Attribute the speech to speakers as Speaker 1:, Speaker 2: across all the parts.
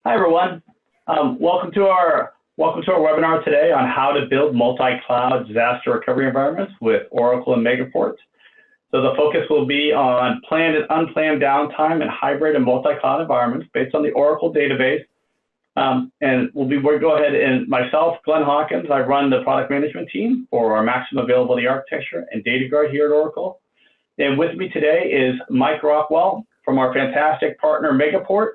Speaker 1: Hi everyone. Welcome to our webinar today on how to build multi-cloud disaster recovery environments with Oracle and Megaport. So the focus will be on planned and unplanned downtime in hybrid and multi-cloud environments based on the Oracle database. We'll go ahead and myself, Glenn Hawkins, I run the product management team for our maximum availability architecture and data guard here at Oracle. And with me today is Mike Rockwell from our fantastic partner Megaport,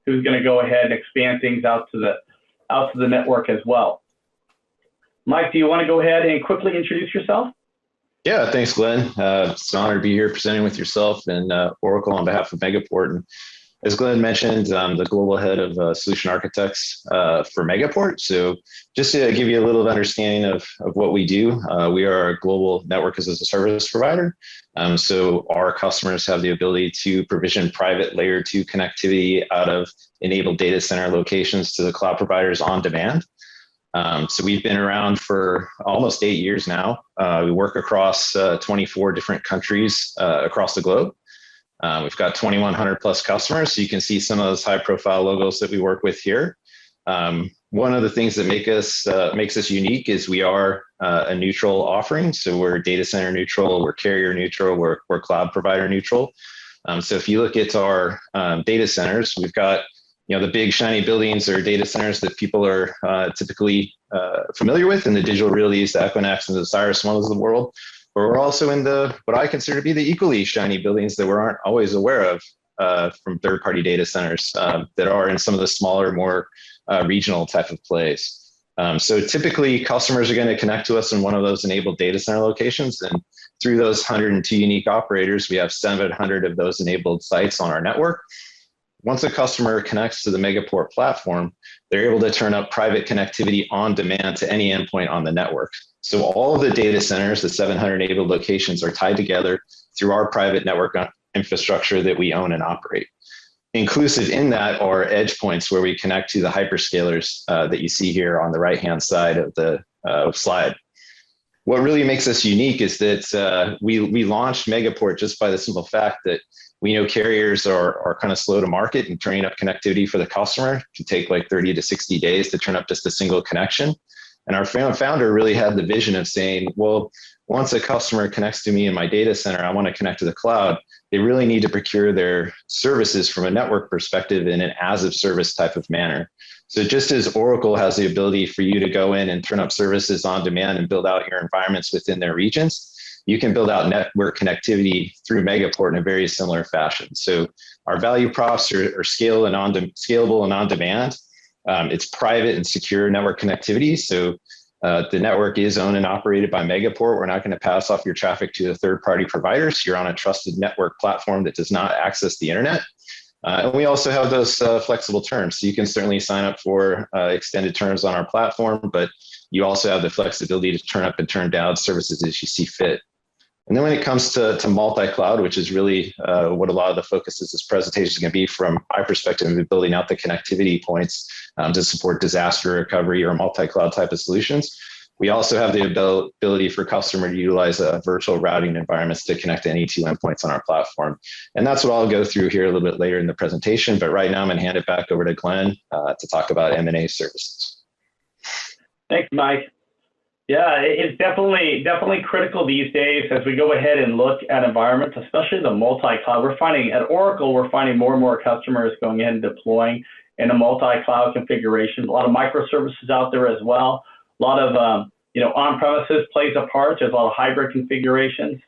Speaker 1: who's going to go ahead and expand things out to the network as well. Mike, do you want to go ahead and quickly introduce yourself?
Speaker 2: Yeah, thanks, Glenn. It's an honor to be here presenting with yourself and Oracle on behalf of Megaport. And as Glenn mentioned, I'm the global head of solution architects for Megaport. So just to give you a little understanding of what we do, we are a global network as a service provider. So our customers have the ability to provision private layer 2 connectivity out of enabled data center locations to the cloud providers on demand. So we've been around for almost 8 years now. We work across 24 different countries across the globe. We've got 2,100 plus customers, so you can see some of those high profile logos that we work with here. One of the things that makes us unique is we are a neutral offering. So we're data center neutral, we're carrier neutral, we're cloud provider neutral. So if you look at our data centers, we've got the big shiny buildings or data centers that people are typically familiar with in the Digital Realties, the Equinix and the CyrusOnes of the world. But we're also in what I consider to be the equally shiny buildings that we aren't always aware of from third-party data centers that are in some of the smaller, more regional type of plays. So typically customers are going to connect to us in one of those enabled data center locations. And through those 102 unique operators, we have 700 of those enabled sites on our network. Once a customer connects to the Megaport platform, they're able to turn up private connectivity on demand to any endpoint on the network. So all of the data centers, the 700 enabled locations, are tied together through our private network infrastructure that we own and operate. Inclusive in that are edge points where we connect to the hyperscalers that you see here on the right-hand side of the slide. What really makes us unique is that we launched Megaport just by the simple fact that we know carriers are kind of slow to market and turning up connectivity for the customer. It can take like 30 to 60 days to turn up just a single connection. And our founder really had the vision of saying, well, once a customer connects to me in my data center, I want to connect to the cloud. They really need to procure their services from a network perspective in an as of service type of manner. So just as Oracle has the ability for you to go in and turn up services on demand and build out your environments within their regions, you can build out network connectivity through Megaport in a very similar fashion. So our value props are scalable and on demand. It's private and secure network connectivity. So the network is owned and operated by Megaport. We're not going to pass off your traffic to the third-party providers. You're on a trusted network platform that does not access the internet. And we also have those flexible terms. So you can certainly sign up for extended terms on our platform, but you also have the flexibility to turn up and turn down services as you see fit. And then when it comes to multi-cloud, which is really what a lot of the focus of this presentation is going to be from my perspective of building out the connectivity points to support disaster recovery or multi-cloud type of solutions. We also have the ability for customer to utilize virtual routing environments to connect to any two endpoints on our platform. And that's what I'll go through here a little bit later in the presentation. But right now I'm going to hand it back over to Glenn to talk about M&A services.
Speaker 1: Thanks, Mike. Yeah, it's definitely critical these days as we go ahead and look at environments, especially the multi-cloud. We're finding at Oracle, we're finding more and more customers going in and deploying in a multi-cloud configuration. A lot of microservices out there as well. A lot of on-premises plays a part. There's a lot of hybrid configurations.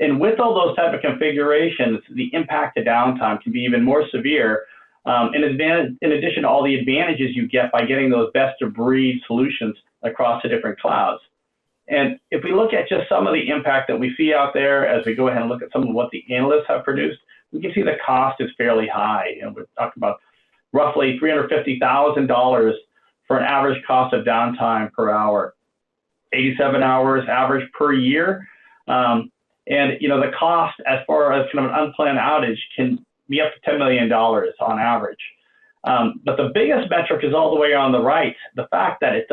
Speaker 1: And with all those type of configurations, the impact to downtime can be even more severe. In addition to all the advantages you get by getting those best of breed solutions across the different clouds. And if we look at just some of the impact that we see out there as we go ahead and look at some of what the analysts have produced, we can see the cost is fairly high. We're talking about roughly $350,000 for an average cost of downtime per hour, 87 hours average per year. And the cost as far as kind of an unplanned outage can be up to $10 million on average. But the biggest metric is all the way on the right. The fact that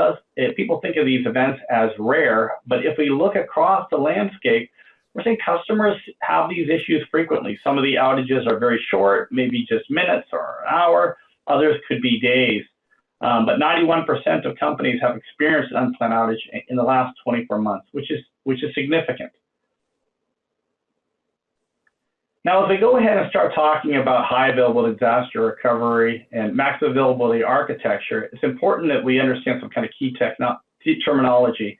Speaker 1: people think of these events as rare, but if we look across the landscape, we're seeing customers have these issues frequently. Some of the outages are very short, maybe just minutes or an hour. Others could be days. But 91% of companies have experienced an unplanned outage in the last 24 months, which is significant. Now, as we go ahead and start talking about high availability disaster recovery and max availability architecture, it's important that we understand some kind of key terminology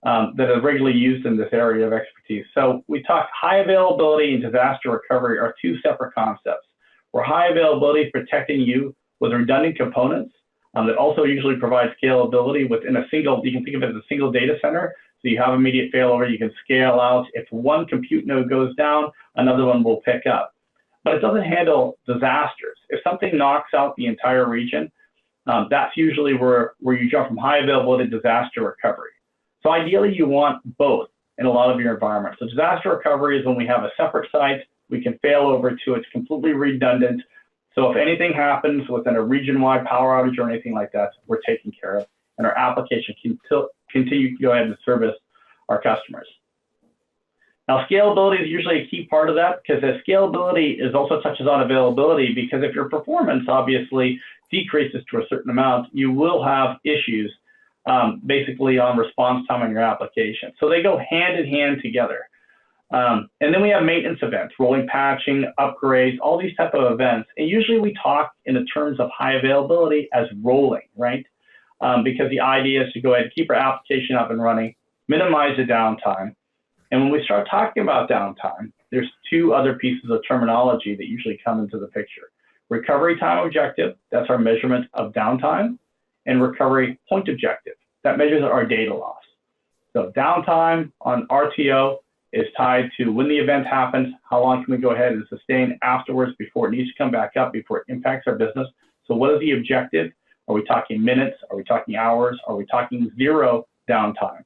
Speaker 1: that is regularly used in this area of expertise. So we talk high availability and disaster recovery are two separate concepts, where high availability is protecting you with redundant components that also usually provide scalability within a single, you can think of it as a single data center. So you have immediate failover, you can scale out. If one compute node goes down, another one will pick up. But it doesn't handle disasters. If something knocks out the entire region, that's usually where you jump from high availability to disaster recovery. So ideally, you want both in a lot of your environments. So disaster recovery is when we have a separate site, we can fail over to, it's completely redundant. So if anything happens within a region-wide power outage or anything like that, we're taken care of, and our application can continue to go ahead and service our customers. Now, scalability is usually a key part of that, because the scalability is also touches on availability, because if your performance obviously decreases to a certain amount, you will have issues basically on response time on your application. So they go hand in hand together. And then we have maintenance events, rolling patching, upgrades, all these type of events. And usually we talk in the terms of high availability as rolling, right? Because the idea is to go ahead and keep our application up and running, minimize the downtime. And when we start talking about downtime, there's two other pieces of terminology that usually come into the picture. Recovery time objective, that's our measurement of downtime, and recovery point objective, that measures our data loss. So downtime on RTO is tied to when the event happens, how long can we go ahead and sustain afterwards before it needs to come back up, before it impacts our business. So what is the objective? Are we talking minutes? Are we talking hours? Are we talking zero downtime?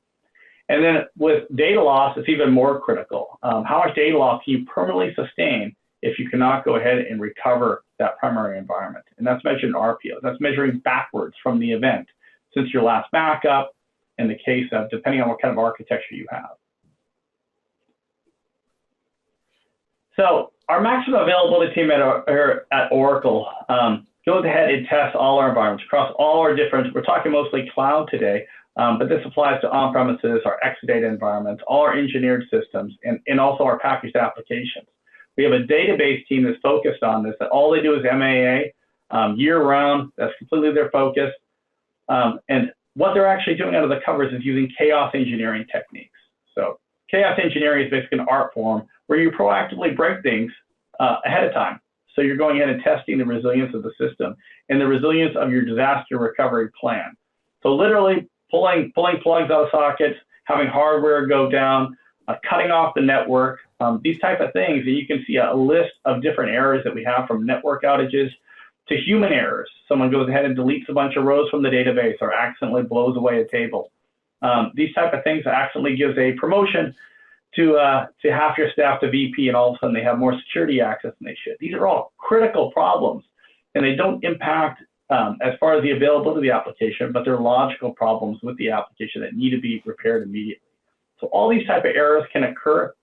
Speaker 1: And then with data loss, it's even more critical. How much data loss can you permanently sustain if you cannot go ahead and recover that primary environment? And that's measured in RPO. That's measuring backwards from the event since your last backup, in the case of depending on what kind of architecture you have. So our maximum availability team at Oracle goes ahead and tests all our environments across all our different, we're talking mostly cloud today, but this applies to on-premises, our Exadata environments, all our engineered systems, and also our packaged applications. We have a database team that's focused on this, that all they do is MAA year-round. That's completely their focus. And what they're actually doing under the covers is using chaos engineering techniques. So chaos engineering is basically an art form where you proactively break things ahead of time. So you're going in and testing the resilience of the system and the resilience of your disaster recovery plan. So literally pulling plugs out of sockets, having hardware go down, cutting off the network, these type of things. And you can see a list of different errors that we have, from network outages to human errors. Someone goes ahead and deletes a bunch of rows from the database or accidentally blows away a table. These type of things accidentally gives a promotion to half your staff to VP, and all of a sudden they have more security access than they should. These are all critical problems, and they don't impact as far as the availability of the application, but they're logical problems with the application that need to be repaired immediately. So all these type of errors can occur,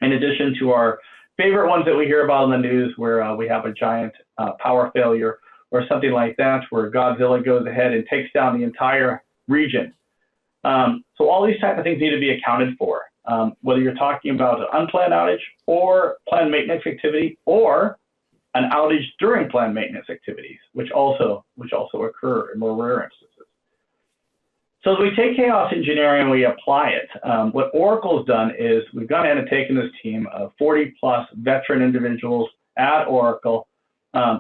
Speaker 1: in addition to our favorite ones that we hear about in the news, where we have a giant power failure or something like that, where Godzilla goes ahead and takes down the entire region. So all these type of things need to be accounted for, whether you're talking about an unplanned outage or planned maintenance activity, or an outage during planned maintenance activities, which also occur in more rare instances. So as we take chaos engineering and we apply it, what Oracle's done is we've gone ahead and taken this team of 40+ veteran individuals at Oracle.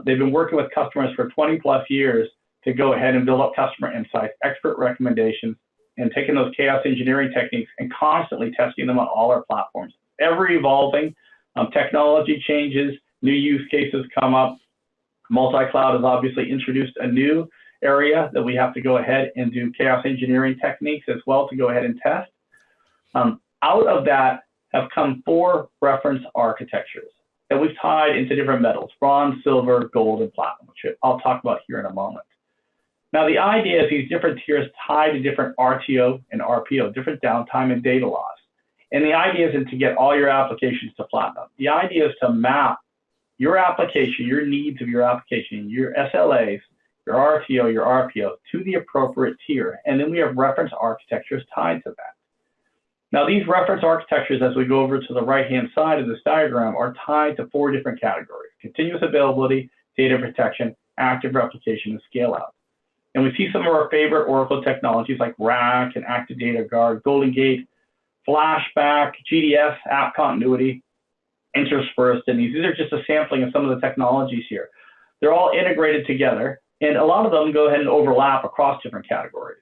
Speaker 1: They've been working with customers for 20+ years to go ahead and build up customer insights, expert recommendations, and taking those chaos engineering techniques and constantly testing them on all our platforms. Ever evolving, technology changes, new use cases come up. Multi-cloud has obviously introduced a new area that we have to go ahead and do chaos engineering techniques as well to go ahead and test. Out of that have come 4 reference architectures that we've tied into different metals: bronze, silver, gold, and platinum, which I'll talk about here in a moment. Now, the idea is these different tiers tie to different RTO and RPO, different downtime and data loss. And the idea isn't to get all your applications to platinum. The idea is to map your application, your needs of your application, your SLAs, your RTO, your RPO to the appropriate tier. And then we have reference architectures tied to that. Now, these reference architectures, as we go over to the right-hand side of this diagram, are tied to 4 different categories: continuous availability, data protection, active replication, and scale out. And we see some of our favorite Oracle technologies like RAC and Active Data Guard, Golden Gate, Flashback, GDS, app continuity, interspersed in these. These are just a sampling of some of the technologies here. They're all integrated together, and a lot of them go ahead and overlap across different categories.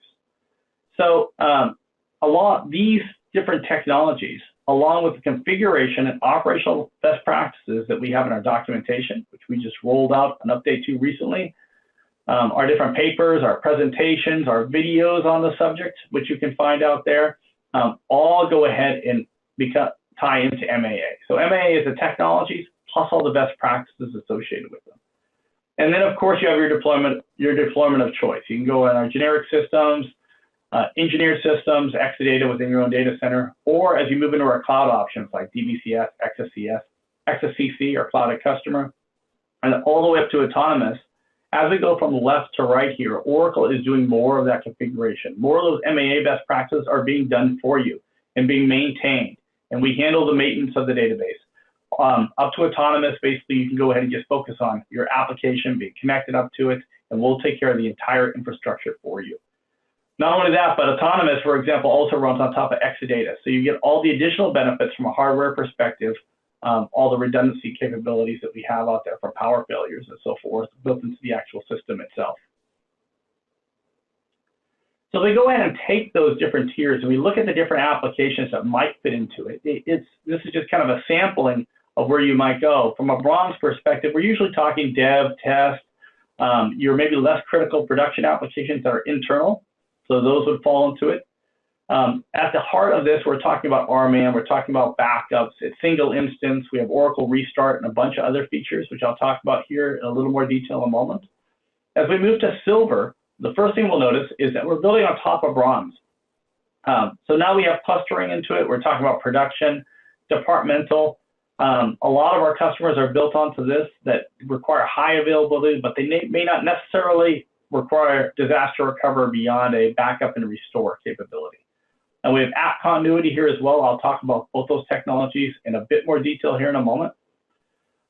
Speaker 1: So these different technologies, along with the configuration and operational best practices that we have in our documentation, which we just rolled out an update to recently, our different papers, our presentations, our videos on the subject, which you can find out there, all go ahead and tie into MAA. So MAA is the technologies plus all the best practices associated with them. And then, of course, you have your deployment of choice. You can go in our generic systems, engineered systems, Exadata within your own data center, or as you move into our cloud options like DBCS, XSCC, or Cloud at Customer, and all the way up to autonomous. As we go from left to right here, Oracle is doing more of that configuration. More of those MAA best practices are being done for you and being maintained, and we handle the maintenance of the database. Up to autonomous, basically, you can go ahead and just focus on your application, being connected up to it, and we'll take care of the entire infrastructure for you. Not only that, but autonomous, for example, also runs on top of Exadata. So you get all the additional benefits from a hardware perspective, all the redundancy capabilities that we have out there for power failures and so forth, built into the actual system itself. So we go ahead and take those different tiers and we look at the different applications that might fit into it. This is just kind of a sampling of where you might go. From a bronze perspective, we're usually talking dev, test, your maybe less critical production applications that are internal. So those would fall into it. At the heart of this, we're talking about RMAN, we're talking about backups, it's single instance, we have Oracle Restart and a bunch of other features, which I'll talk about here in a little more detail in a moment. As we move to silver, the first thing we'll notice is that we're building on top of bronze. So now we have clustering into it, we're talking about production, departmental. A lot of our customers are built onto this that require high availability, but they may not necessarily require disaster recovery beyond a backup and restore capability. And we have app continuity here as well. I'll talk about both those technologies in a bit more detail here in a moment.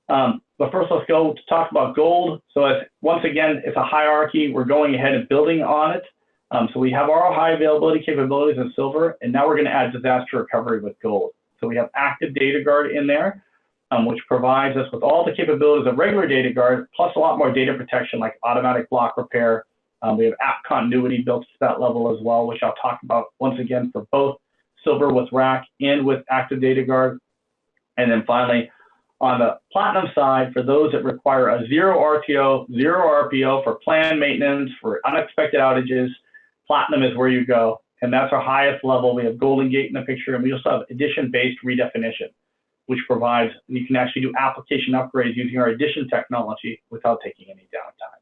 Speaker 1: But first, let's go to talk about gold. So once again, it's a hierarchy. We're going ahead and building on it. So we have our high availability capabilities in silver, and now we're going to add disaster recovery with gold. So we have Active Data Guard in there, which provides us with all the capabilities of regular Data Guard, plus a lot more data protection like automatic block repair. We have app continuity built to that level as well, which I'll talk about once again for both silver with RAC and with Active Data Guard. And then finally, on the platinum side, for those that require a 0 RTO, 0 RPO for planned maintenance, for unexpected outages, platinum is where you go. And that's our highest level. We have Golden Gate in the picture, and we also have edition-based redefinition, which provides, you can actually do application upgrades using our edition technology without taking any downtime.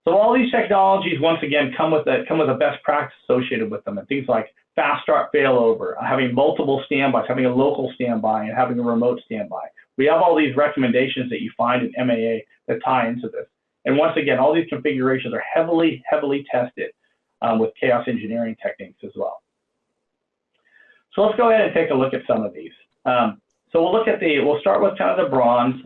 Speaker 1: So all these technologies, once again, come with a best practice associated with them, and things like fast start failover, having multiple standbys, having a local standby, and having a remote standby. We have all these recommendations that you find in MAA that tie into this. And once again, all these configurations are heavily, heavily tested with chaos engineering techniques as well. So let's go ahead and take a look at some of these. So we'll start with kind of the bronze,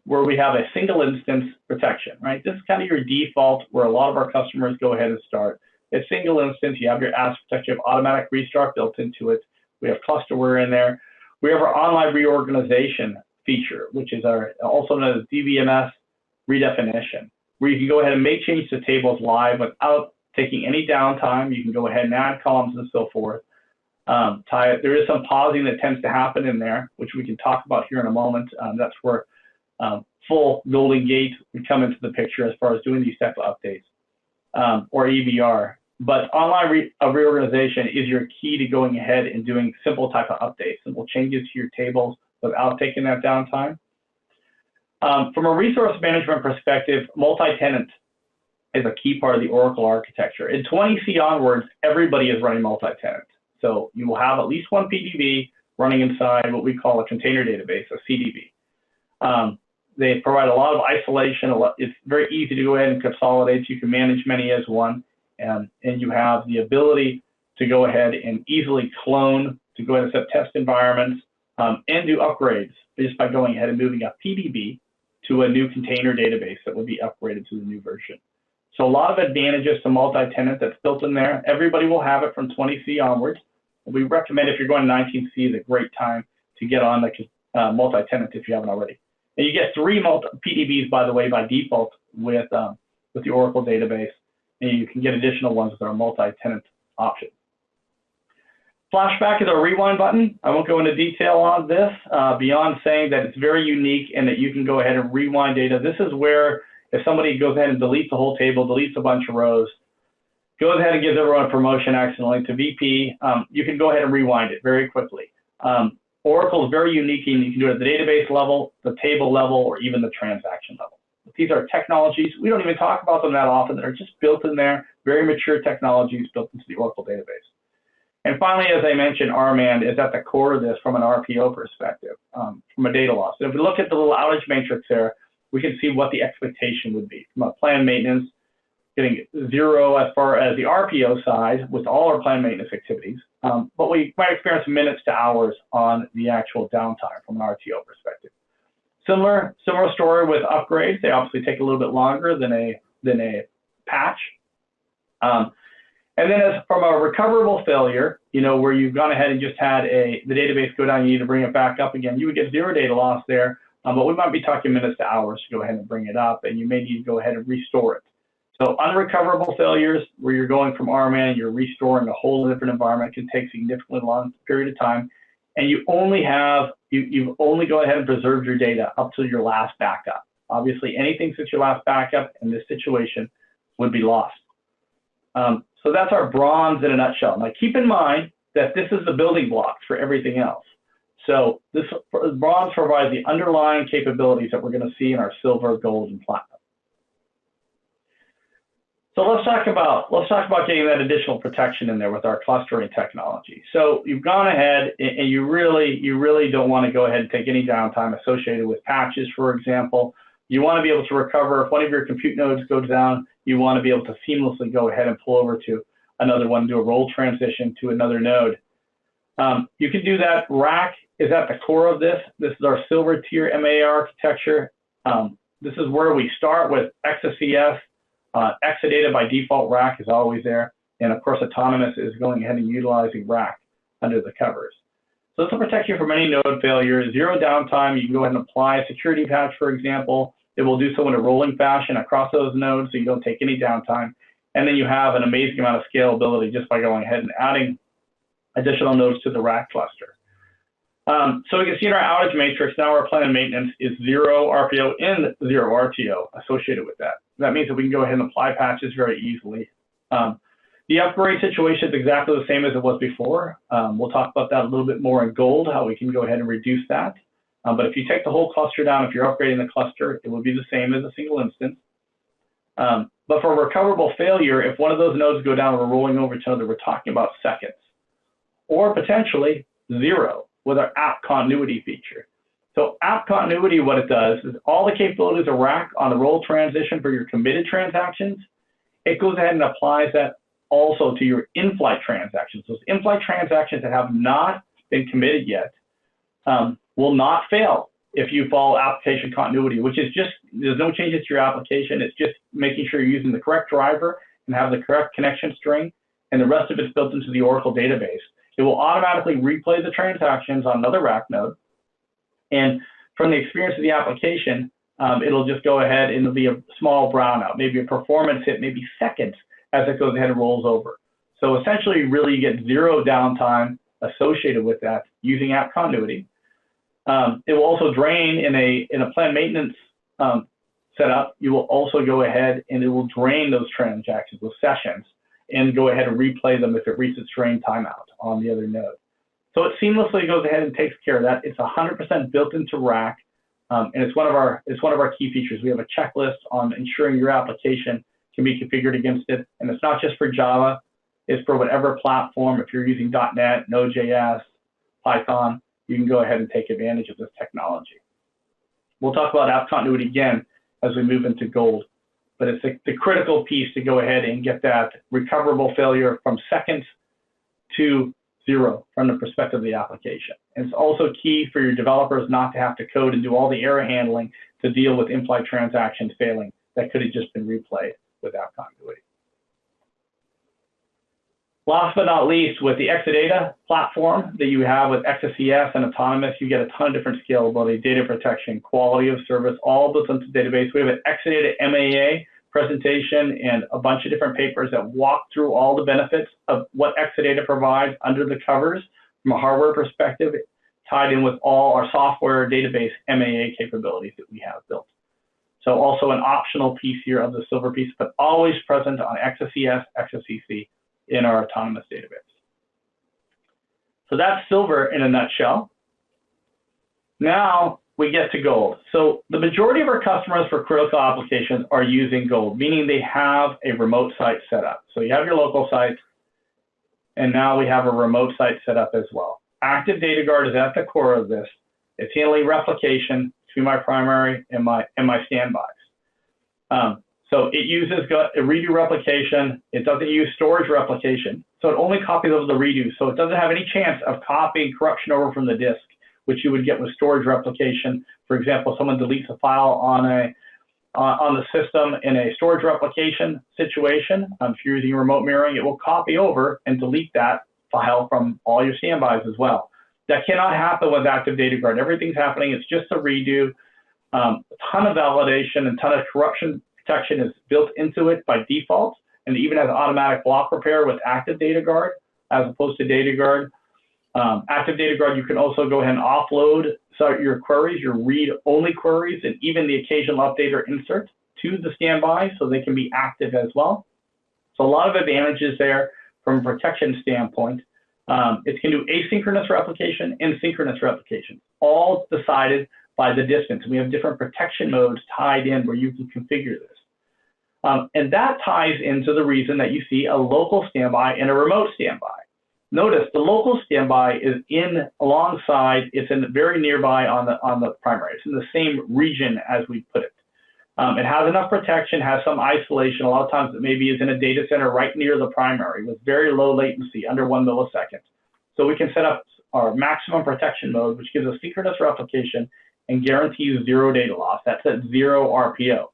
Speaker 1: where we have a single instance protection, right? This is kind of your default where a lot of our customers go ahead and start. It's single instance, you have your apps protection, you have automatic restart built into it. We have clusterware in there. We have our online reorganization feature, which is also known as DBMS redefinition, where you can go ahead and make changes to tables live without taking any downtime. You can go ahead and add columns and so forth. There is some pausing that tends to happen in there, which we can talk about here in a moment. That's where full Golden Gate would come into the picture as far as doing these type of updates, or EVR. But online reorganization is your key to going ahead and doing simple type of updates, simple changes to your tables without taking that downtime. From a resource management perspective, multi-tenant is a key part of the Oracle architecture. In 20C onwards, everybody is running multi-tenant. So you will have at least one PDB running inside what we call a container database, a CDB. They provide a lot of isolation. It's very easy to go ahead and consolidate. You can manage many as one, and you have the ability to go ahead and easily clone, to go ahead and set test environments, and do upgrades just by going ahead and moving a PDB to a new container database that would be upgraded to the new version. So a lot of advantages to multi-tenant that's built in there. Everybody will have it from 20C onwards. We recommend if you're going to 19C is a great time to get on the multi-tenant if you haven't already. And you get 3 PDBs, by the way, by default with the Oracle database, and you can get additional ones with our multi-tenant option. Flashback is our rewind button. I won't go into detail on this beyond saying that it's very unique and that you can go ahead and rewind data. This is where if somebody goes ahead and deletes the whole table, deletes a bunch of rows, goes ahead and gives everyone a promotion accidentally to VP, you can go ahead and rewind it very quickly. Oracle is very unique, and you can do it at the database level, the table level, or even the transaction level. These are technologies, we don't even talk about them that often, that are just built in there, very mature technologies built into the Oracle database. And finally, as I mentioned, RMAN is at the core of this from an RPO perspective, from a data loss. So if we look at the little outage matrix there, we can see what the expectation would be. From a planned maintenance, getting 0 as far as the RPO side with all our planned maintenance activities, but we might experience minutes to hours on the actual downtime from an RTO perspective. Similar story with upgrades. They obviously take a little bit longer than a patch. And then as from a recoverable failure, where you've gone ahead and just had the database go down, you need to bring it back up again, you would get 0 data loss there, but we might be talking minutes to hours to go ahead and bring it up, and you may need to go ahead and restore it. So unrecoverable failures, where you're going from RMAN, you're restoring a whole different environment, can take significantly long period of time, and you've only go ahead and preserved your data up to your last backup. Obviously, anything since your last backup in this situation would be lost. So that's our bronze in a nutshell. Now keep in mind that this is the building blocks for everything else. So this bronze provides the underlying capabilities that we're going to see in our silver, gold, and platinum. So let's talk about getting that additional protection in there with our clustering technology. So you've gone ahead and you really don't want to go ahead and take any downtime associated with patches, for example. You want to be able to recover if one of your compute nodes goes down. You want to be able to seamlessly go ahead and pull over to another one, do a role transition to another node. You can do that. Rack is at the core of this. This is our silver tier MA architecture. This is where we start with XSCS. Exadata by default, Rack is always there. And of course, Autonomous is going ahead and utilizing Rack under the covers. So this will protect you from any node failure, 0 downtime. You can go ahead and apply a security patch, for example. It will do so in a rolling fashion across those nodes, so you don't take any downtime. And then you have an amazing amount of scalability just by going ahead and adding additional nodes to the Rack cluster. So we can see in our outage matrix, now our planned maintenance is 0 RPO and 0 RTO associated with that. That means that we can go ahead and apply patches very easily. The upgrade situation is exactly the same as it was before. We'll talk about that a little bit more in gold, how we can go ahead and reduce that. But if you take the whole cluster down, if you're upgrading the cluster, it will be the same as a single instance. But for recoverable failure, if one of those nodes go down, we're rolling over to another, we're talking about seconds, or potentially 0 with our app continuity feature. So app continuity, what it does is all the capabilities of Rack on the role transition for your committed transactions, it goes ahead and applies that also to your in-flight transactions. Those in-flight transactions that have not been committed yet will not fail if you follow application continuity, which is just, there's no changes to your application. It's just making sure you're using the correct driver and have the correct connection string, and the rest of it's built into the Oracle database. It will automatically replay the transactions on another Rack node. And from the experience of the application, it'll just go ahead and it'll be a small brownout, maybe a performance hit, maybe seconds as it goes ahead and rolls over. So essentially, really, you get 0 downtime associated with that using app continuity. It will also drain in a planned maintenance setup. You will also go ahead and it will drain those transactions, those sessions, and go ahead and replay them if it reaches drain timeout on the other node. So it seamlessly goes ahead and takes care of that. It's 100% built into Rack, and it's one of our key features. We have a checklist on ensuring your application can be configured against it, and it's not just for Java. It's for whatever platform. If you're using .NET, Node.js, Python, you can go ahead and take advantage of this technology. We'll talk about app continuity again as we move into gold, but it's the critical piece to go ahead and get that recoverable failure from seconds to zero from the perspective of the application. And it's also key for your developers not to have to code and do all the error handling to deal with in-flight transactions failing that could have just been replayed with app continuity. Last but not least, with the Exadata platform that you have with XSES and Autonomous, you get a ton of different scalability, data protection, quality of service, all built into the database. We have an Exadata MAA presentation and a bunch of different papers that walk through all the benefits of what Exadata provides under the covers from a hardware perspective, tied in with all our software database MAA capabilities that we have built. So also an optional piece here of the silver piece, but always present on XSES, XSCC in our Autonomous database. So that's silver in a nutshell. Now we get to gold. So the majority of our customers for critical applications are using gold, meaning they have a remote site set up. So you have your local site, and now we have a remote site set up as well. Active Data Guard is at the core of this. It's handling replication between my primary and my standbys. So it uses a redo replication. It doesn't use storage replication. So it only copies over the redo. So it doesn't have any chance of copying corruption over from the disk, which you would get with storage replication. For example, someone deletes a file on the system in a storage replication situation. If you're using remote mirroring, it will copy over and delete that file from all your standbys as well. That cannot happen with Active Data Guard. Everything's happening. It's just a redo. A ton of validation and ton of corruption protection is built into it by default, and it even has automatic block repair with Active Data Guard as opposed to Data Guard. Active Data Guard, you can also go ahead and offload your queries, your read-only queries, and even the occasional update or insert to the standby so they can be active as well. So a lot of advantages there from a protection standpoint. It can do asynchronous replication and synchronous replication, all decided by the distance. We have different protection modes tied in where you can configure this. And that ties into the reason that you see a local standby and a remote standby. Notice the local standby is alongside, it's very nearby on the primary. It's in the same region as we put it. It has enough protection, has some isolation. A lot of times it maybe is in a data center right near the primary with very low latency, under 1 millisecond. So we can set up our maximum protection mode, which gives us synchronous replication and guarantees zero data loss. That's at 0 RPO.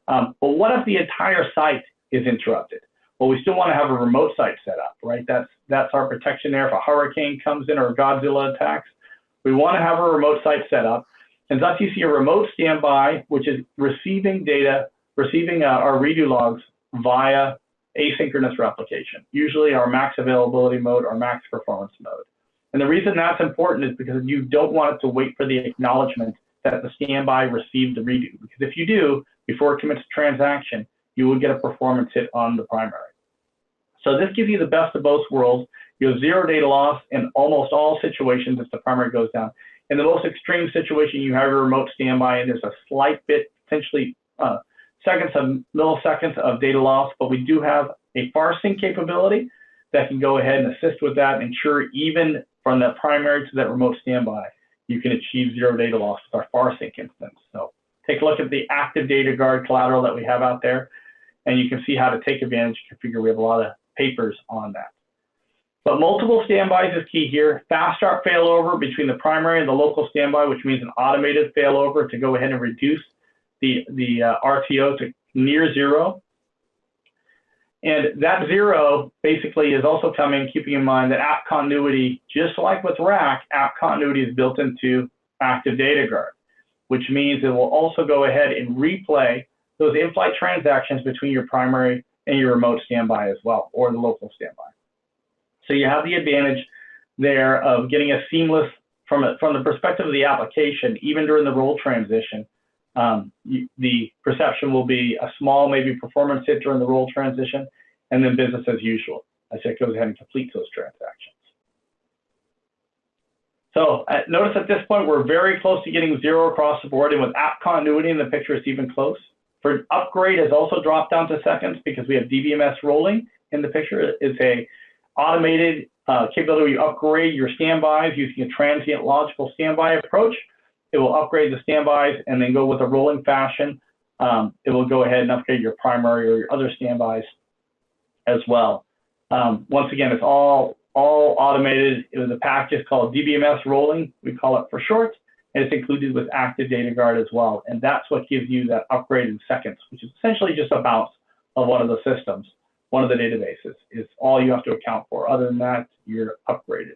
Speaker 1: But what if the entire site is interrupted? Well, we still want to have a remote site set up, right? That's our protection there. If a hurricane comes in or Godzilla attacks, we want to have a remote site set up. And thus you see a remote standby, which is receiving data, receiving our redo logs via asynchronous replication, usually our max availability mode or max performance mode. And the reason that's important is because you don't want it to wait for the acknowledgement that the standby received the redo. Because if you do, before it commits a transaction, you will get a performance hit on the primary. So this gives you the best of both worlds. You have zero data loss in almost all situations if the primary goes down. In the most extreme situation, you have a remote standby and there's a slight bit, potentially milliseconds of data loss, but we do have a far sync capability that can go ahead and assist with that and ensure even from that primary to that remote standby, you can achieve zero data loss with our far sync instance. So take a look at the Active Data Guard collateral that we have out there, and you can see how to take advantage and configure. We have a lot of papers on that. But multiple standbys is key here. Fast start failover between the primary and the local standby, which means an automated failover to go ahead and reduce the RTO to near zero. And that zero basically is also coming, keeping in mind that app continuity, just like with RAC, app continuity is built into Active Data Guard, which means it will also go ahead and replay those in-flight transactions between your primary and your remote standby as well, or the local standby. So you have the advantage there of getting a seamless, from the perspective of the application, even during the role transition, the perception will be a small, maybe performance hit during the role transition, and then business as usual as it goes ahead and completes those transactions. So notice at this point, we're very close to getting zero across the board, and with app continuity in the picture, it's even close. For upgrade has also dropped down to seconds because we have DBMS rolling in the picture. It's a automated capability where you upgrade your standbys using a transient logical standby approach. it will upgrade the standbys and then go with a rolling fashion. It will go ahead and upgrade your primary or your other standbys as well. Once again, it's all automated. The package is called DBMS rolling, we call it for short, and it's included with Active Data Guard as well. And that's what gives you that upgrade in seconds, which is essentially just a bounce of one of the systems, one of the databases. Is all you have to account for. Other than that, you're upgraded.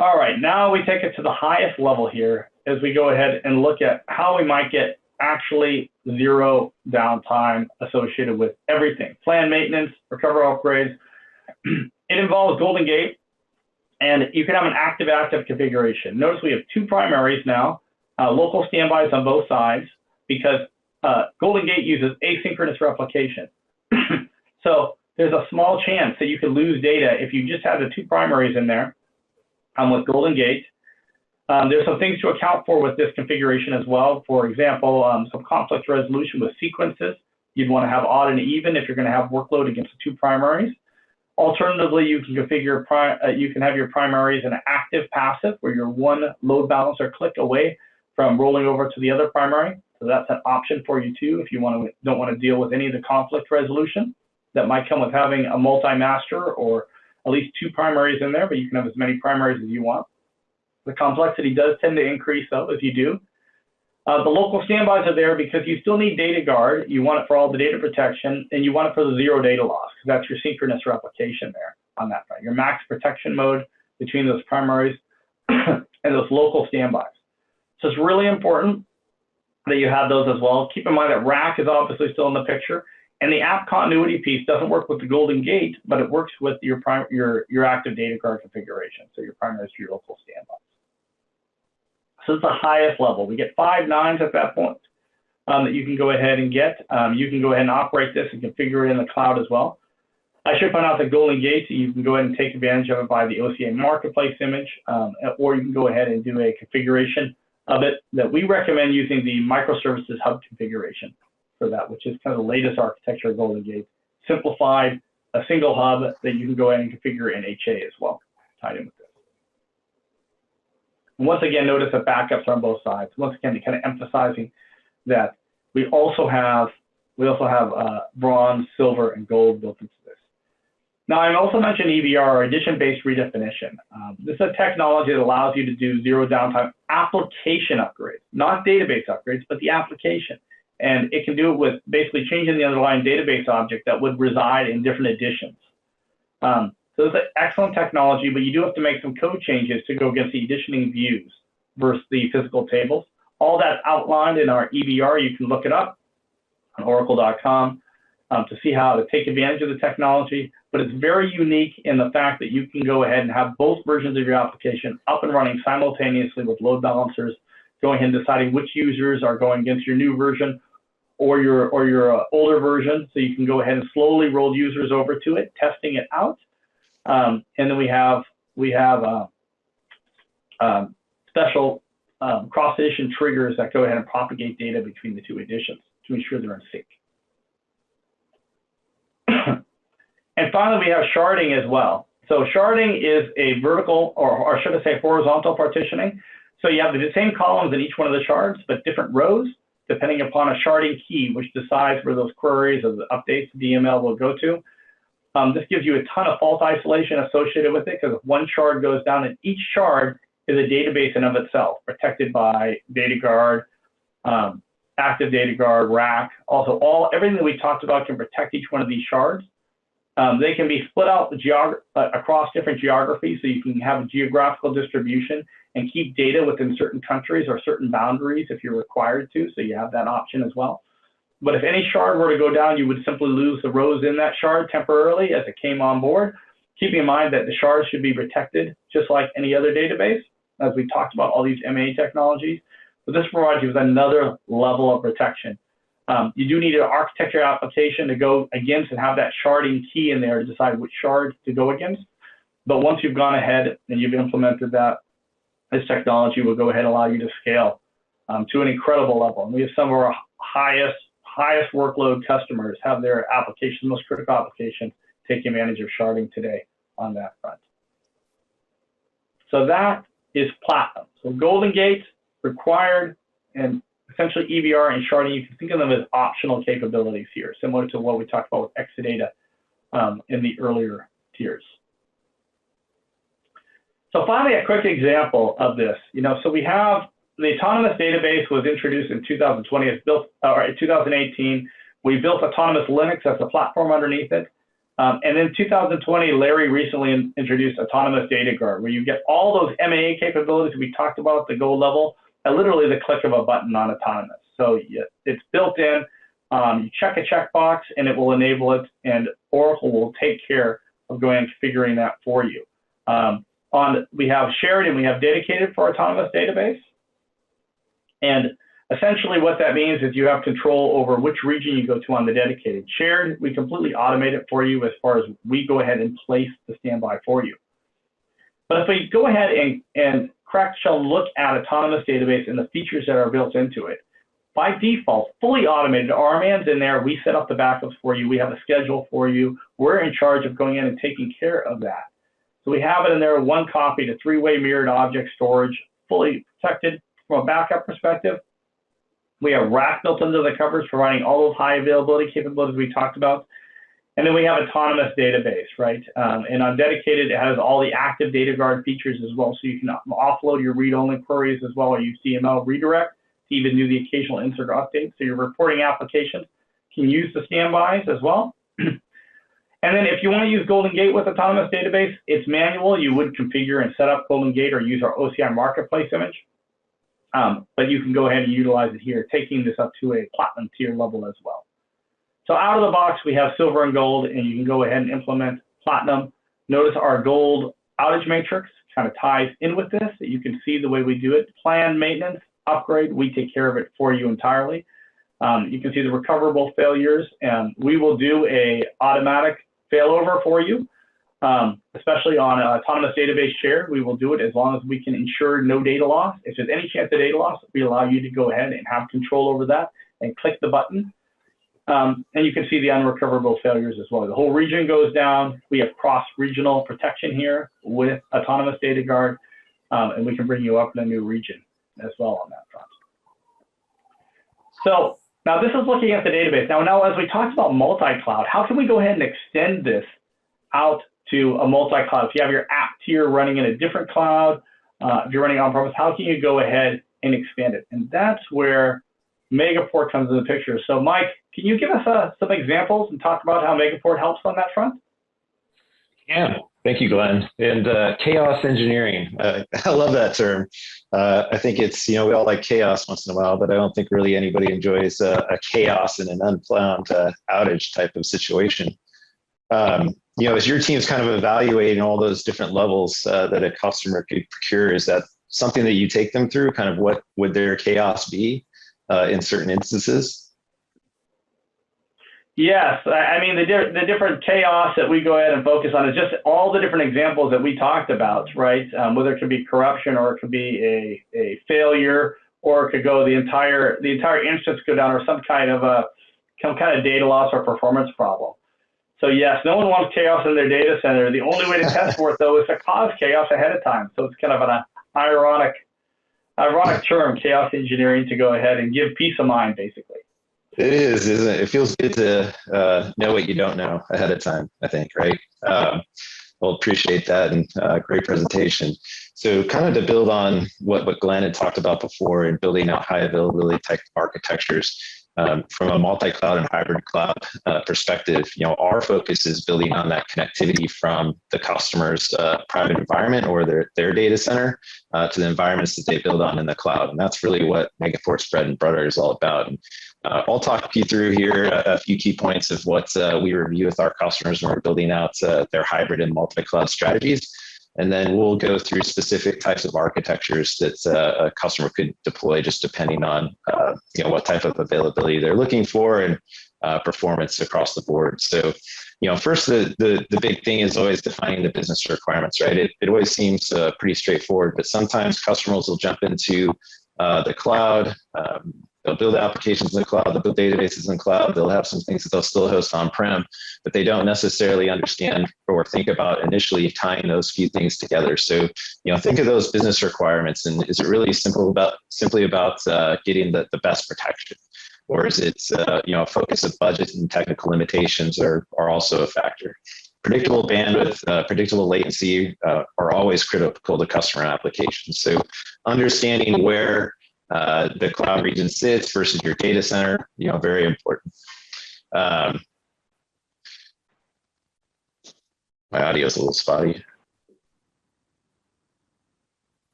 Speaker 1: All right, now we take it to the highest level here as we go ahead and look at how we might get actually zero downtime associated with everything. Planned maintenance, recover upgrades. It involves Golden Gate, and you can have an active configuration. Notice we have two primaries now, local standbys on both sides, because Golden Gate uses asynchronous replication. So there's a small chance that you could lose data if you just had the two primaries in there with Golden Gate. There's some things to account for with this configuration as well. For example, some conflict resolution with sequences. You'd want to have odd and even if you're going to have workload against the two primaries. Alternatively, you can configure you can have your primaries in an active passive, where you're one load balancer click away from rolling over to the other primary. So that's an option for you too if you don't want to deal with any of the conflict resolution that might come with having a multi-master or at least two primaries in there, but you can have as many primaries as you want. The complexity does tend to increase though if you do. The local standbys are there because you still need data guard. You want it for all the data protection, and you want it for the zero data loss, because that's your synchronous replication there on that front. Your max protection mode between those primaries and those local standbys. So it's really important that you have those as well. Keep in mind that rack is obviously still in the picture, and the app continuity piece doesn't work with the Golden Gate, but it works with your active data guard configuration. So your primaries to your local standbys. So it's the highest level. We get 5 nines at that point that you can go ahead and get. You can go ahead and operate this and configure it in the cloud as well. I should point out that Golden Gate, you can go ahead and take advantage of it by the OCA Marketplace image, or you can go ahead and do a configuration of it that we recommend using the microservices hub configuration for that, which is kind of the latest architecture of Golden Gate. Simplified, a single hub that you can go ahead and configure in HA as well, tied in with this. And once again, notice that backups are on both sides. Once again, kind of emphasizing that we also have bronze, silver, and gold built into this. Now, I also mentioned EBR, or edition-based redefinition. This is a technology that allows you to do zero downtime application upgrades, not database upgrades, but the application. And it can do it with basically changing the underlying database object that would reside in different editions. So it's an excellent technology, but you do have to make some code changes to go against the editioning views versus the physical tables. All that's outlined in our EBR. You can look it up on oracle.com to see how to take advantage of the technology. But it's very unique in the fact that you can go ahead and have both versions of your application up and running simultaneously with load balancers, going ahead and deciding which users are going against your new version or your older version. So you can go ahead and slowly roll users over to it, testing it out. And then we have special cross-edition triggers that go ahead and propagate data between the two editions to ensure they're in sync. And finally, we have sharding as well. So sharding is a vertical, or should I say horizontal partitioning. So you have the same columns in each one of the shards, but different rows, depending upon a sharding key, which decides where those queries or the updates DML will go to. This gives you a ton of fault isolation associated with it, because if one shard goes down, and each shard is a database in of itself, protected by data guard, active data guard, rack. Also, everything that we talked about can protect each one of these shards. They can be split out across different geographies, so you can have a geographical distribution and keep data within certain countries or certain boundaries if you're required to, so you have that option as well. But if any shard were to go down, you would simply lose the rows in that shard temporarily as it came on board. Keeping in mind that the shards should be protected just like any other database, as we talked about all these MA technologies. But this provides you with another level of protection. You do need an architecture application to go against and have that sharding key in there to decide which shard to go against. But once you've gone ahead and you've implemented that, this technology will go ahead and allow you to scale to an incredible level. And we have some of our highest workload customers have their applications, most critical applications, taking advantage of sharding today on that front. So that is Platinum. So Golden Gate, required, and essentially EVR and sharding, you can think of them as optional capabilities here, similar to what we talked about with Exadata in the earlier tiers. So finally, a quick example of this. So we have the Autonomous Database was introduced in 2020. It's built, or in 2018. We built Autonomous Linux as a platform underneath it. And in 2020, Larry recently introduced Autonomous Data Guard, where you get all those MAA capabilities we talked about at the gold level at literally the click of a button on Autonomous. So it's built in. You check a checkbox, and it will enable it, and Oracle will take care of going and configuring that for you. We have shared and we have dedicated for Autonomous Database. And essentially what that means is you have control over which region you go to on the dedicated. Shared, we completely automate it for you as far as we go ahead and place the standby for you. But if we go ahead and crack shell look at Autonomous Database and the features that are built into it, by default, fully automated, our man's in there, we set up the backups for you, we have a schedule for you, we're in charge of going in and taking care of that. So we have it in there, one copy to three-way mirrored object storage, fully protected from a backup perspective. We have rack built into the covers, providing all those high availability capabilities we talked about. And then we have Autonomous Database, right? And on dedicated, it has all the active data guard features as well. So you can offload your read-only queries as well, or use CML redirect to even do the occasional insert or update. So your reporting applications can use the standbys as well. And then if you want to use Golden Gate with Autonomous Database, it's manual. You would configure and set up Golden Gate or use our OCI Marketplace image. But you can go ahead and utilize it here, taking this up to a Platinum tier level as well. So out of the box, we have Silver and Gold, and you can go ahead and implement Platinum. Notice our Gold outage matrix kind of ties in with this. You can see the way we do it. Plan, maintenance, upgrade, we take care of it for you entirely. You can see the recoverable failures, and we will do a automatic failover for you, especially on Autonomous Database Share. We will do it as long as we can ensure no data loss. If there's any chance of data loss, we allow you to go ahead and have control over that and click the button. And you can see the unrecoverable failures as well. The whole region goes down. We have cross-regional protection here with Autonomous Data Guard, and we can bring you up in a new region as well on that front. So now this is looking at the database. Now as we talked about multi-cloud, how can we go ahead and extend this out to a multi-cloud? If you have your app tier running in a different cloud, if you're running on-premise, how can you go ahead and expand it? And that's where Megaport comes in the picture. So Mike, can you give us some examples and talk about how Megaport helps on that front?
Speaker 2: Yeah, thank you, Glenn. And chaos engineering, I love that term. I think it's, we all like chaos once in a while, but I don't think really anybody enjoys a chaos in an unplanned outage type of situation. As your team's kind of evaluating all those different levels that a customer could procure, is that something that you take them through? Kind of what would their chaos be in certain instances?
Speaker 1: Yes, I mean, the different chaos that we go ahead and focus on is just all the different examples that we talked about, right? Whether it could be corruption, or it could be a failure, or it could go the entire instance go down, or some kind of data loss or performance problem. So yes, no one wants chaos in their data center. The only way to test for it, though, is to cause chaos ahead of time. So it's kind of an ironic term, chaos engineering, to go ahead and give peace of mind, basically.
Speaker 2: It is, isn't it? It feels good to know what you don't know ahead of time, I think, right? Well, appreciate that, and great presentation. So kind of to build on what Glenn had talked about before in building out high availability type architectures, from a multi-cloud and hybrid cloud perspective, our focus is building on that connectivity from the customer's private environment or their data center to the environments that they build on in the cloud. And that's really what Megaport's bread and butter is all about. And I'll talk you through here a few key points of what we review with our customers when we're building out their hybrid and multi-cloud strategies. And then we'll go through specific types of architectures that a customer could deploy, just depending on what type of availability they're looking for and performance across the board. So, first, the big thing is always defining the business requirements, right? It always seems pretty straightforward, but sometimes customers will jump into the cloud, They'll build applications in the cloud, they'll build databases in the cloud, they'll have some things that they'll still host on-prem, but they don't necessarily understand or think about initially tying those few things together. So, think of those business requirements, and is it really simply about getting the best protection? Or is it, a focus of budget and technical limitations are also a factor? Predictable bandwidth, predictable latency are always critical to customer applications. So understanding where the cloud region sits versus your data center, very important. My audio is a little spotty.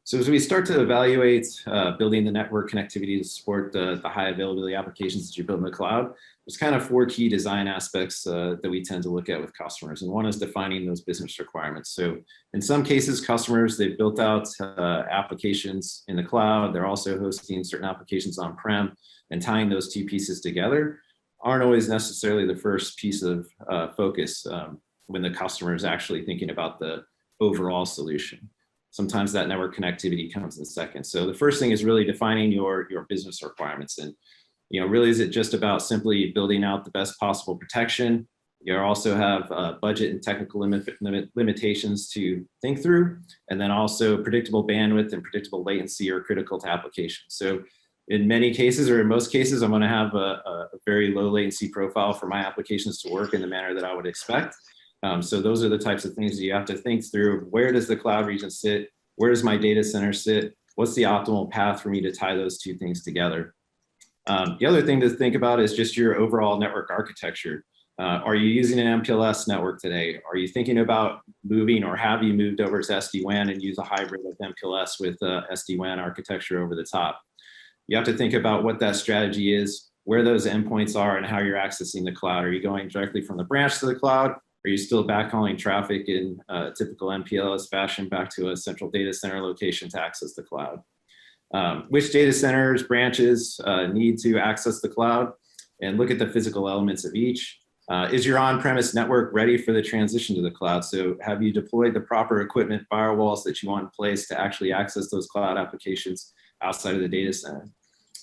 Speaker 3: So as we start to evaluate building the network connectivity to support the high availability applications that you build in the cloud, there's kind of 4 key design aspects that we tend to look at with customers. And one is defining those business requirements. So in some cases, customers, they've built out applications in the cloud. They're also hosting certain applications on-prem, and tying those 2 pieces together aren't always necessarily the first piece of focus when the customer is actually thinking about the overall solution. Sometimes that network connectivity comes in second. So the first thing is really defining your business requirements. And, really, is it just about simply building out the best possible protection? You also have budget and technical limitations to think through. And then also predictable bandwidth and predictable latency are critical to applications. So in many cases, or in most cases, I'm going to have a very low latency profile for my applications to work in the manner that I would expect. So those are the types of things that you have to think through. Where does the cloud region sit? Where does my data center sit? What's the optimal path for me to tie those 2 things together? The other thing to think about is just your overall network architecture. Are you using an MPLS network today? Are you thinking about moving, or have you moved over to SD-WAN and use a hybrid of MPLS with SD-WAN architecture over the top? You have to think about what that strategy is, where those endpoints are, and how you're accessing the cloud. Are you going directly from the branch to the cloud? Are you still backhauling traffic in typical MPLS fashion back to a central data center location to access the cloud? Which data centers, branches need to access the cloud? And look at the physical elements of each. Is your on-premise network ready for the transition to the cloud? So have you deployed the proper equipment, firewalls that you want in place to actually access those cloud applications outside of the data center?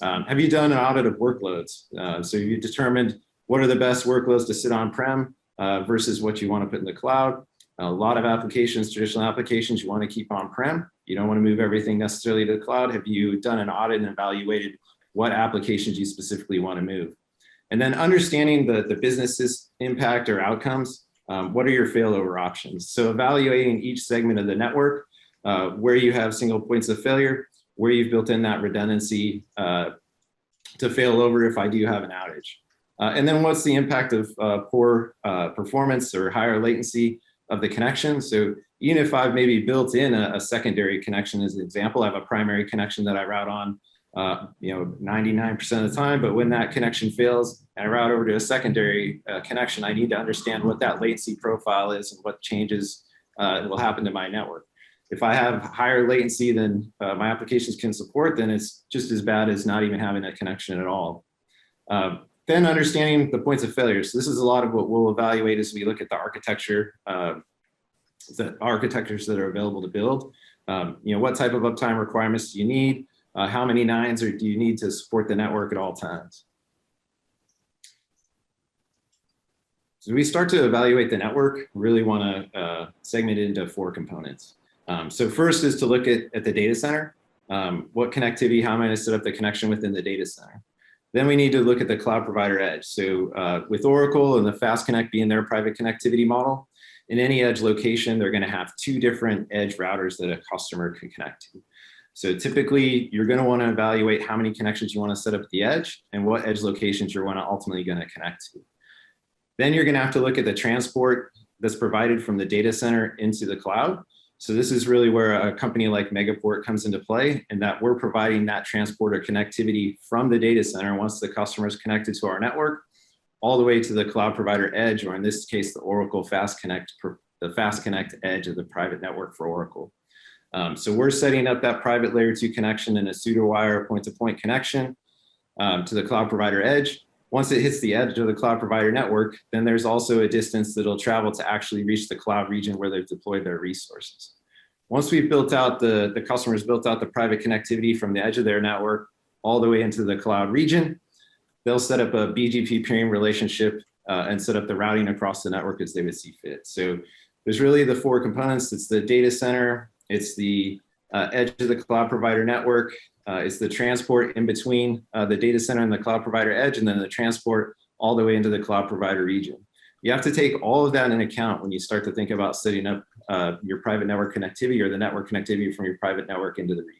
Speaker 3: Have you done an audit of workloads? So you determined what are the best workloads to sit on-prem versus what you want to put in the cloud. A lot of applications, traditional applications, you want to keep on-prem. You don't want to move everything necessarily to the cloud. Have you done an audit and evaluated what applications you specifically want to move? And then understanding the business's impact or outcomes, what are your failover options? So evaluating each segment of the network, where you have single points of failure, where you've built in that redundancy to fail over if I do have an outage. And then what's the impact of poor performance or higher latency of the connection? So even if I've maybe built in a secondary connection as an example, I have a primary connection that I route on 99% of the time, but when that connection fails and I route over to a secondary connection, I need to understand what that latency profile is and what changes will happen to my network. If I have higher latency than my applications can support, then it's just as bad as not even having a connection at all. Then understanding the points of failure. So this is a lot of what we'll evaluate as we look at the architecture, the architectures that are available to build. What type of uptime requirements do you need? How many nines do you need to support the network at all times? So we start to evaluate the network, really want to segment it into 4 components. So first is to look at the data center. What connectivity, how am I going to set up the connection within the data center? Then we need to look at the cloud provider edge. So with Oracle and the Fast Connect being their private connectivity model, in any edge location, they're going to have 2 different edge routers that a customer can connect to. So typically, you're going to want to evaluate how many connections you want to set up at the edge and what edge locations you're ultimately going to connect to. Then you're going to have to look at the transport that's provided from the data center into the cloud. So this is really where a company like Megaport comes into play, and that we're providing that transporter connectivity from the data center once the customer is connected to our network, all the way to the cloud provider edge, or in this case, the Oracle Fast Connect, the Fast Connect edge of the private network for Oracle. So we're setting up that private layer 2 connection in a pseudo-wire point-to-point connection to the cloud provider edge. Once it hits the edge of the cloud provider network, then there's also a distance that it'll travel to actually reach the cloud region where they've deployed their resources. Once we've built out the customer's built out the private connectivity from the edge of their network all the way into the cloud region. They'll set up a BGP peering relationship and set up the routing across the network as they would see fit. So there's really the four components. It's the data center, it's the edge of the cloud provider network, it's the transport in between the data center and the cloud provider edge, and then the transport all the way into the cloud provider region. You have to take all of that into account when you start to think about setting up your private network connectivity or the network connectivity from your private network into the region.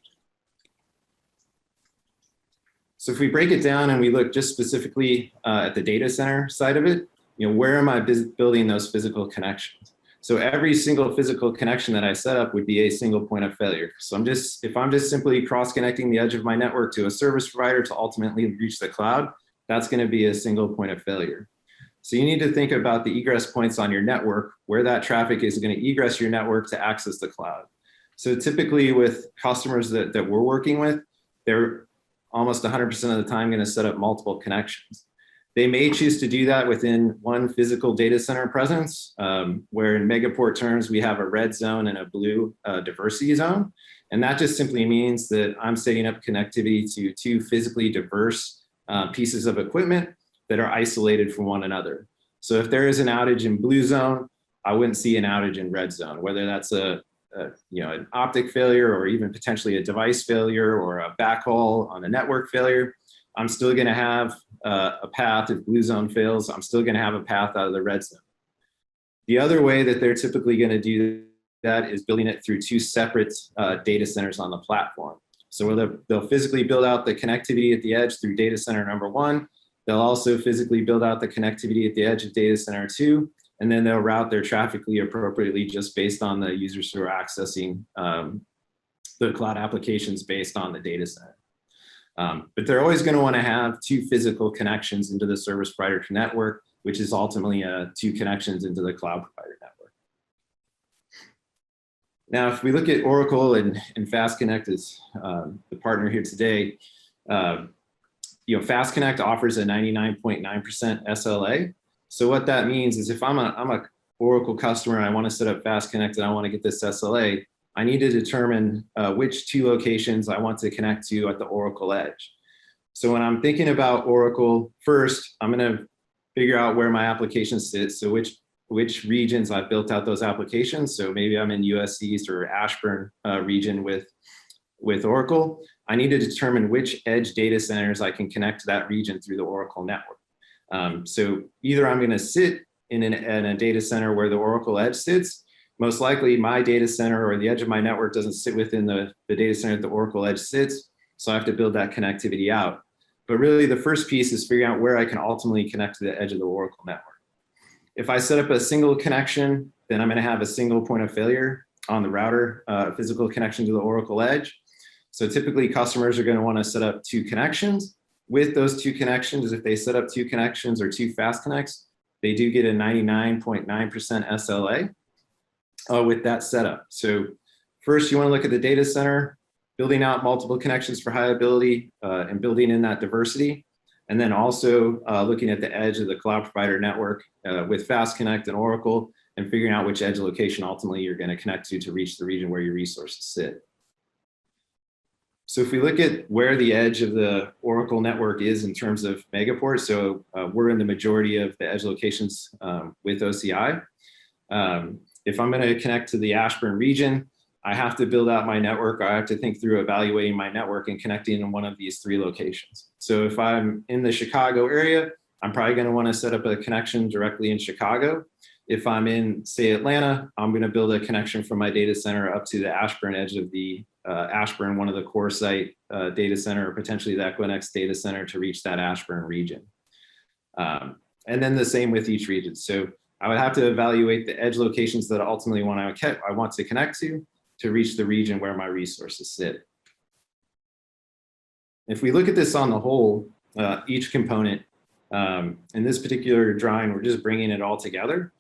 Speaker 3: So if we break it down and we look just specifically at the data center side of it, where am I building those physical connections? So every single physical connection that I set up would be a single point of failure. So if I'm just simply cross-connecting the edge of my network to a service provider to ultimately reach the cloud, that's going to be a single point of failure. So you need to think about the egress points on your network, where that traffic is going to egress your network to access the cloud. So typically with customers that we're working with, they're almost 100% of the time going to set up multiple connections. They may choose to do that within one physical data center presence, where in Megaport terms, we have a red zone and a blue diversity zone. And that just simply means that I'm setting up connectivity to two physically diverse pieces of equipment that are isolated from one another. So if there is an outage in blue zone, I wouldn't see an outage in red zone, whether that's an optic failure or even potentially a device failure or a backhaul on a network failure. I'm still going to have a path. If blue zone fails, I'm still going to have a path out of the red zone. The other way that they're typically going to do that is building it through two separate data centers on the platform. So they'll physically build out the connectivity at the edge through data center number one. They'll also physically build out the connectivity at the edge of data center two, and then they'll route their traffically appropriately just based on the users who are accessing the cloud applications based on the data center. But they're always going to want to have two physical connections into the service provider network, which is ultimately two connections into the cloud provider network. Now, if we look at Oracle and Fast Connect as the partner here today, Fast Connect offers a 99.9% SLA. So what that means is if I'm a Oracle customer and I want to set up Fast Connect and I want to get this SLA, I need to determine which two locations I want to connect to at the Oracle edge. So when I'm thinking about Oracle, first, I'm going to figure out where my application sits. So which regions I've built out those applications. So maybe I'm in US East or Ashburn region with Oracle. I need to determine which edge data centers I can connect to that region through the Oracle network. So either I'm going to sit in a data center where the Oracle edge sits. Most likely my data center or the edge of my network doesn't sit within the data center that the Oracle edge sits. So I have to build that connectivity out. But really the first piece is figuring out where I can ultimately connect to the edge of the Oracle network. If I set up a single connection, then I'm going to have a single point of failure on the router, physical connection to the Oracle edge. So typically customers are going to want to set up two connections. With those two connections, if they set up two connections or two fast connects, they do get a 99.9% SLA with that setup. So first you want to look at the data center, building out multiple connections for high availability and building in that diversity. And then also looking at the edge of the cloud provider network with Fast Connect and Oracle and figuring out which edge location ultimately you're going to connect to reach the region where your resources sit. So if we look at where the edge of the Oracle network is in terms of Megaport, so we're in the majority of the edge locations with OCI. If I'm going to connect to the Ashburn region, I have to build out my network. I have to think through evaluating my network and connecting in one of these three locations. So if I'm in the Chicago area, I'm probably going to want to set up a connection directly in Chicago. If I'm in, say, Atlanta, I'm going to build a connection from my data center up to the Ashburn edge of the Ashburn, one of the core site data center, or potentially the Equinix data center to reach that Ashburn region. And then the same with each region. So I would have to evaluate the edge locations that I ultimately want to connect to reach the region where my resources sit. If we look at this on the whole, each component, in this particular drawing, we're just bringing it all together.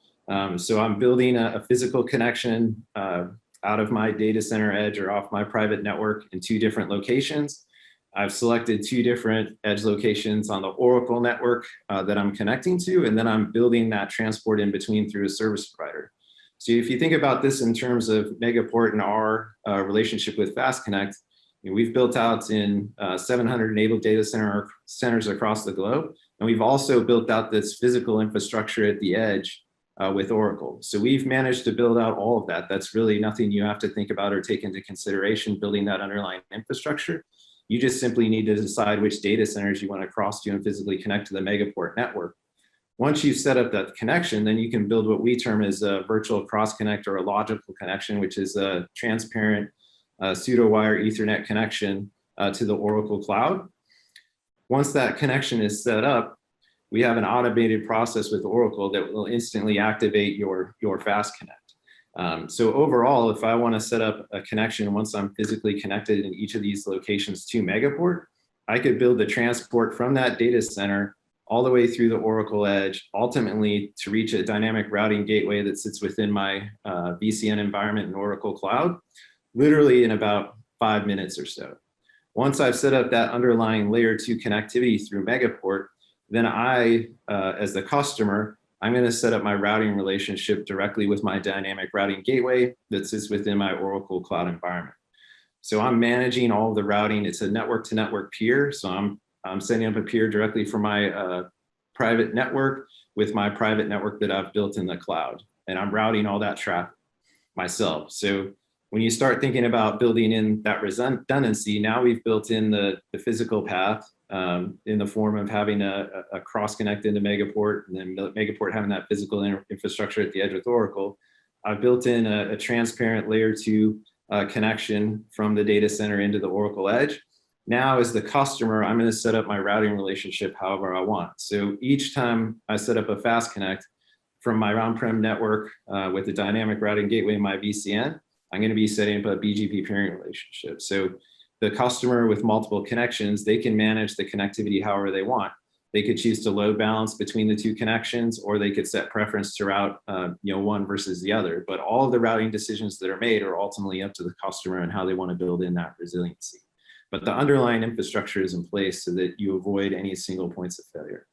Speaker 3: So I'm building a physical connection out of my data center edge or off my private network in two different locations. I've selected two different edge locations on the Oracle network that I'm connecting to, and then I'm building that transport in between through a service provider. So if you think about this in terms of Megaport and our relationship with Fast Connect, We've built out in 700 enabled data centers across the globe. And we've also built out this physical infrastructure at the edge with Oracle. So we've managed to build out all of that. That's really nothing you have to think about or take into consideration building that underlying infrastructure. You just simply need to decide which data centers you want to cross to and physically connect to the Megaport network. Once you've set up that connection, then you can build what we term as a virtual cross connect or a logical connection, which is a transparent pseudo-wire Ethernet connection to the Oracle cloud. Once that connection is set up, we have an automated process with Oracle that will instantly activate your fast connect. So overall, if I want to set up a connection once I'm physically connected in each of these locations to Megaport, I could build the transport from that data center all the way through the Oracle edge, ultimately to reach a dynamic routing gateway that sits within my VCN environment in Oracle Cloud, literally in about 5 minutes or so. Once I've set up that underlying layer 2 connectivity through Megaport, then I, as the customer, I'm going to set up my routing relationship directly with my dynamic routing gateway that sits within my Oracle Cloud environment. So I'm managing all of the routing. It's a network-to-network peer. So I'm setting up a peer directly for my private network with my private network that I've built in the cloud. And I'm routing all that traffic myself. So when you start thinking about building in that redundancy, now we've built in the physical path in the form of having a cross connect into Megaport, and then Megaport having that physical infrastructure at the edge with Oracle. I've built in a transparent layer 2 connection from the data center into the Oracle edge. Now, as the customer, I'm going to set up my routing relationship however I want. So each time I set up a fast connect from my on-prem network with the dynamic routing gateway in my VCN, I'm going to be setting up a BGP peering relationship. So the customer with multiple connections, they can manage the connectivity however they want. They could choose to load balance between the 2 connections, or they could set preference to route one versus the other. But all of the routing decisions that are made are ultimately up to the customer and how they want to build in that resiliency. But the underlying infrastructure is in place so that you avoid any single points of failure.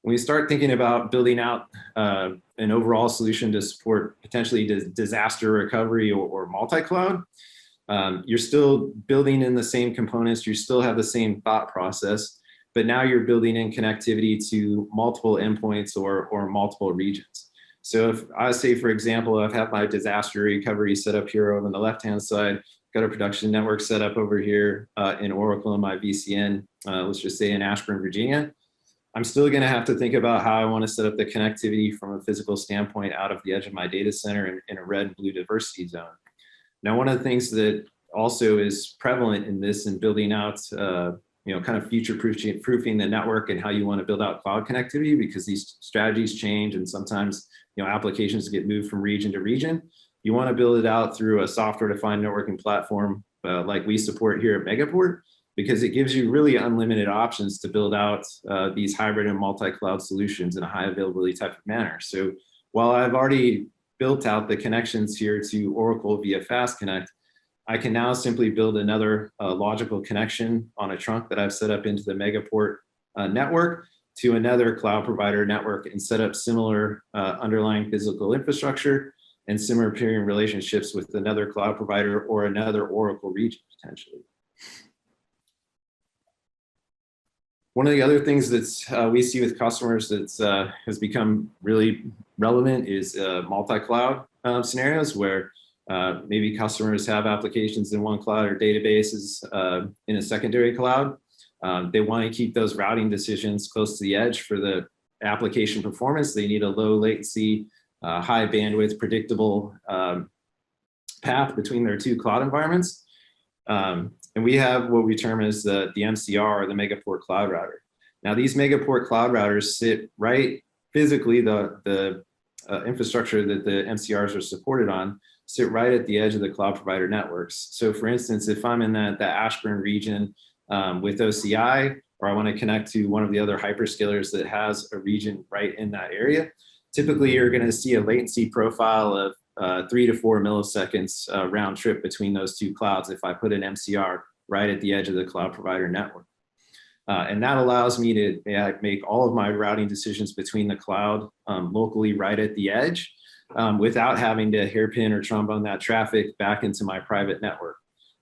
Speaker 3: When we start thinking about building out an overall solution to support potentially disaster recovery or multi-cloud, you're still building in the same components, you still have the same thought process, but now you're building in connectivity to multiple endpoints or multiple regions. So if I say, for example, I've had my disaster recovery set up here over on the left-hand side, got a production network set up over here in Oracle in my VCN, let's just say in Ashburn, Virginia. I'm still going to have to think about how I want to set up the connectivity from a physical standpoint out of the edge of my data center in a red and blue diversity zone. Now, one of the things that also is prevalent in this and building out, kind of future-proofing the network and how you want to build out cloud connectivity, because these strategies change and sometimes applications get moved from region to region. You want to build it out through a software-defined networking platform like we support here at Megaport, because it gives you really unlimited options to build out these hybrid and multi-cloud solutions in a high availability type of manner. So while I've already built out the connections here to Oracle via Fast Connect, I can now simply build another logical connection on a trunk that I've set up into the Megaport network to another cloud provider network and set up similar underlying physical infrastructure and similar peering relationships with another cloud provider or another Oracle region potentially. One of the other things that we see with customers that has become really relevant is multi-cloud scenarios where maybe customers have applications in one cloud or databases in a secondary cloud. They want to keep those routing decisions close to the edge for the application performance. They need a low latency, high bandwidth, predictable path between their 2 cloud environments. And we have what we term as the MCR, or the Megaport Cloud Router. Now, these Megaport Cloud Routers sit right physically, the infrastructure that the MCRs are supported on, sit right at the edge of the cloud provider networks. So for instance, if I'm in the Ashburn region with OCI, or I want to connect to one of the other hyperscalers that has a region right in that area, typically you're going to see a latency profile of 3 to 4 milliseconds round trip between those 2 clouds if I put an MCR right at the edge of the cloud provider network. And that allows me to make all of my routing decisions between the cloud locally right at the edge without having to hairpin or trombone that traffic back into my private network.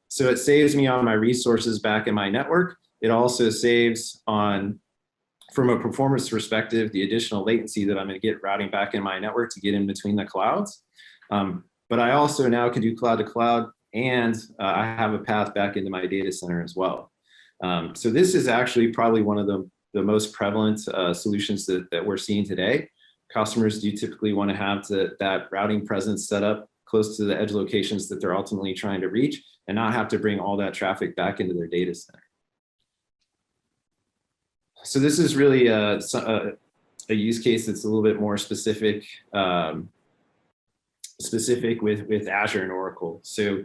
Speaker 3: So it saves me on my resources back in my network. It also saves on, from a performance perspective, the additional latency that I'm going to get routing back in my network to get in between the clouds. But I also now can do cloud to cloud, and I have a path back into my data center as well. So this is actually probably one of the most prevalent solutions that we're seeing today. Customers do typically want to have that routing presence set up close to the edge locations that they're ultimately trying to reach, and not have to bring all that traffic back into their data center. So this is really a use case that's a little bit more specific, with Azure and Oracle. So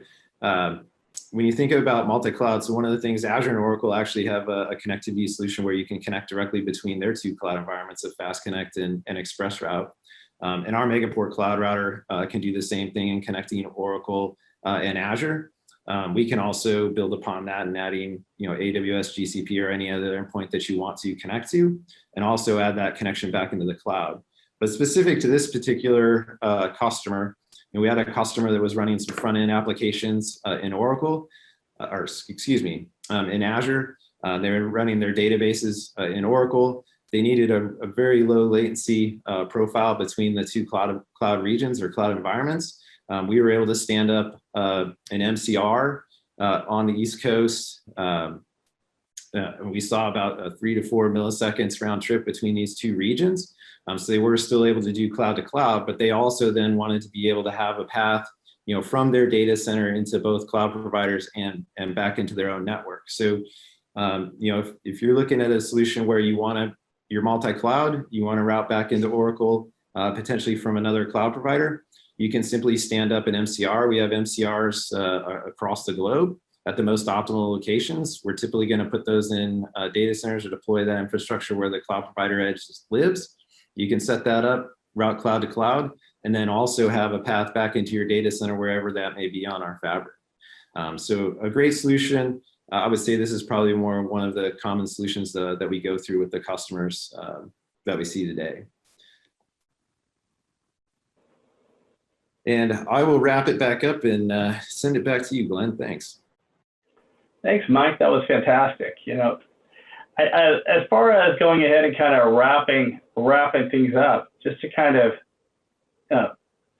Speaker 3: when you think about multi-cloud, so one of the things, Azure and Oracle actually have a connectivity solution where you can connect directly between their two cloud environments of Fast Connect and Express Route. And our Megaport Cloud Router can do the same thing in connecting Oracle and Azure. We can also build upon that and adding, AWS, GCP, or any other endpoint that you want to connect to, and also add that connection back into the cloud. But specific to this particular customer, we had a customer that was running some front-end applications in Oracle, in Azure. They were running their databases in Oracle. They needed a very low latency profile between the two cloud regions or cloud environments. We were able to stand up an MCR on the East Coast. We saw about a 3 to 4 milliseconds round trip between these two regions. So they were still able to do cloud to cloud, but they also then wanted to be able to have a path, from their data center into both cloud providers and back into their own network. So, if you're looking at a solution where you're multi-cloud, you want to route back into Oracle, potentially from another cloud provider, you can simply stand up an MCR. We have MCRs across the globe at the most optimal locations. We're typically going to put those in data centers or deploy that infrastructure where the cloud provider edge lives. You can set that up, route cloud to cloud, and then also have a path back into your data center wherever that may be on our fabric. So a great solution. I would say this is probably more one of the common solutions that we go through with the customers that we see today. And I will wrap it back up and send it back to you, Glenn. Thanks.
Speaker 1: Thanks, Mike. That was fantastic. As far as going ahead and kind of wrapping things up, just to kind of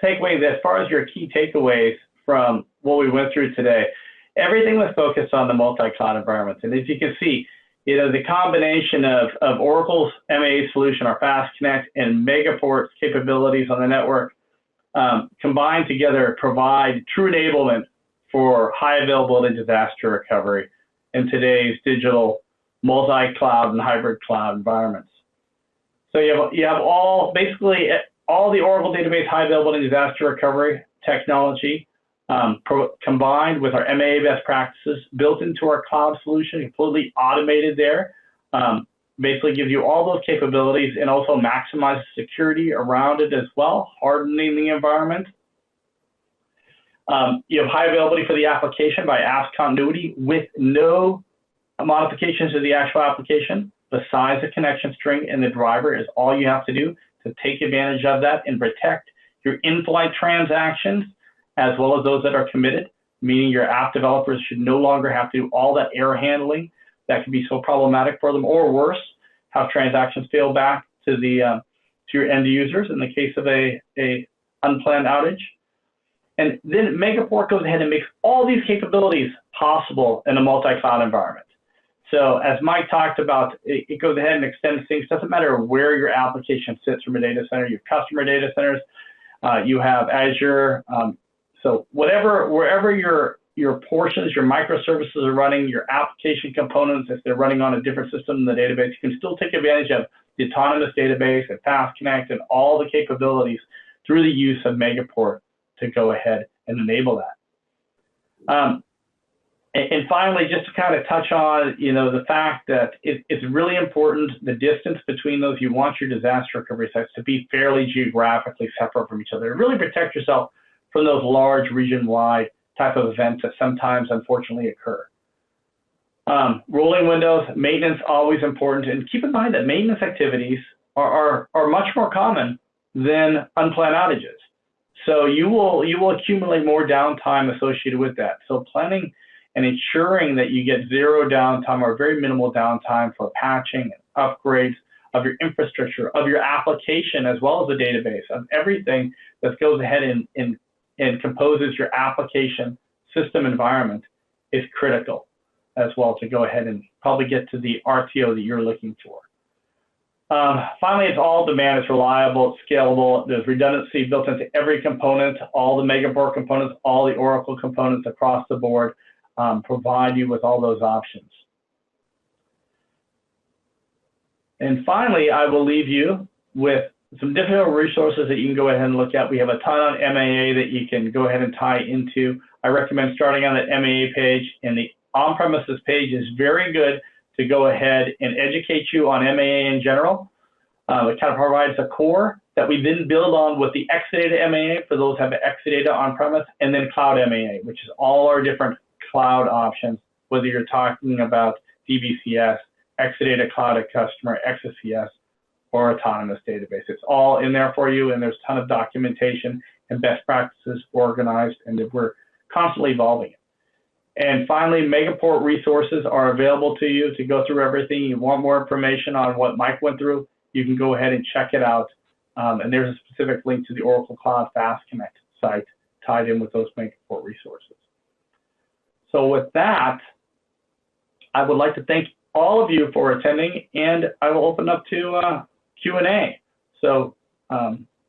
Speaker 1: take away as far as your key takeaways from what we went through today, everything was focused on the multi-cloud environments. And as you can see, the combination of Oracle's MA solution, our Fast Connect, and Megaport's capabilities on the network combined together provide true enablement for high availability disaster recovery in today's digital multi-cloud and hybrid cloud environments. So you have basically all the Oracle database high availability disaster recovery technology combined with our MA best practices built into our cloud solution, completely automated there. Basically gives you all those capabilities and also maximizes security around it as well, hardening the environment. You have high availability for the application by apps continuity with no modifications to the actual application. Besides the connection string and the driver is all you have to do to take advantage of that and protect your in-flight transactions as well as those that are committed, meaning your app developers should no longer have to do all that error handling that can be so problematic for them, or worse, have transactions fail back to to your end users in the case of a unplanned outage. And then Megaport goes ahead and makes all these capabilities possible in a multi-cloud environment. So as Mike talked about, it goes ahead and extends things. Doesn't matter where your application sits from a data center. You have customer data centers, you have Azure. So wherever your portions, your microservices are running, your application components, if they're running on a different system in the database, you can still take advantage of the autonomous database and Fast Connect and all the capabilities through the use of Megaport to go ahead and enable that. And finally, just to kind of touch on, the fact that it's really important, the distance between those, you want your disaster recovery sites to be fairly geographically separate from each other to really protect yourself from those large region-wide type of events that sometimes unfortunately occur. Rolling windows, maintenance, always important. And keep in mind that maintenance activities are much more common than unplanned outages. So you will accumulate more downtime associated with that. So planning and ensuring that you get zero downtime or very minimal downtime for patching and upgrades of your infrastructure, of your application, as well as the database, of everything that goes ahead and composes your application system environment is critical as well to go ahead and probably get to the RTO that you're looking for. Finally, it's all demand. It's reliable, it's scalable. There's redundancy built into every component. All the Megaport components, all the Oracle components across the board provide you with all those options. And finally, I will leave you with some different resources that you can go ahead and look at. We have a ton on MAA that you can go ahead and tie into. I recommend starting on the MAA page, and the on-premises page is very good to go ahead and educate you on MAA in general. It kind of provides a core that we then build on with the Exadata MAA for those who have Exadata on-premise, and then Cloud MAA, which is all our different cloud options, whether you're talking about DBCS, Exadata Cloud at Customer, XSCS, or Autonomous Database. It's all in there for you, and there's a ton of documentation and best practices organized, and we're constantly evolving it. And finally, Megaport resources are available to you to go through everything. You want more information on what Mike went through, you can go ahead and check it out. And there's a specific link to the Oracle Cloud Fast Connect site tied in with those Megaport resources. So with that, I would like to thank all of you for attending, and I will open up to Q&A. So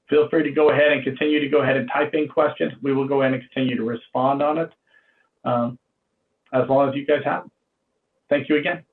Speaker 1: feel free to go ahead and continue to go ahead and type in questions. We will go ahead and continue to respond on it as long as you guys have them. Thank you again.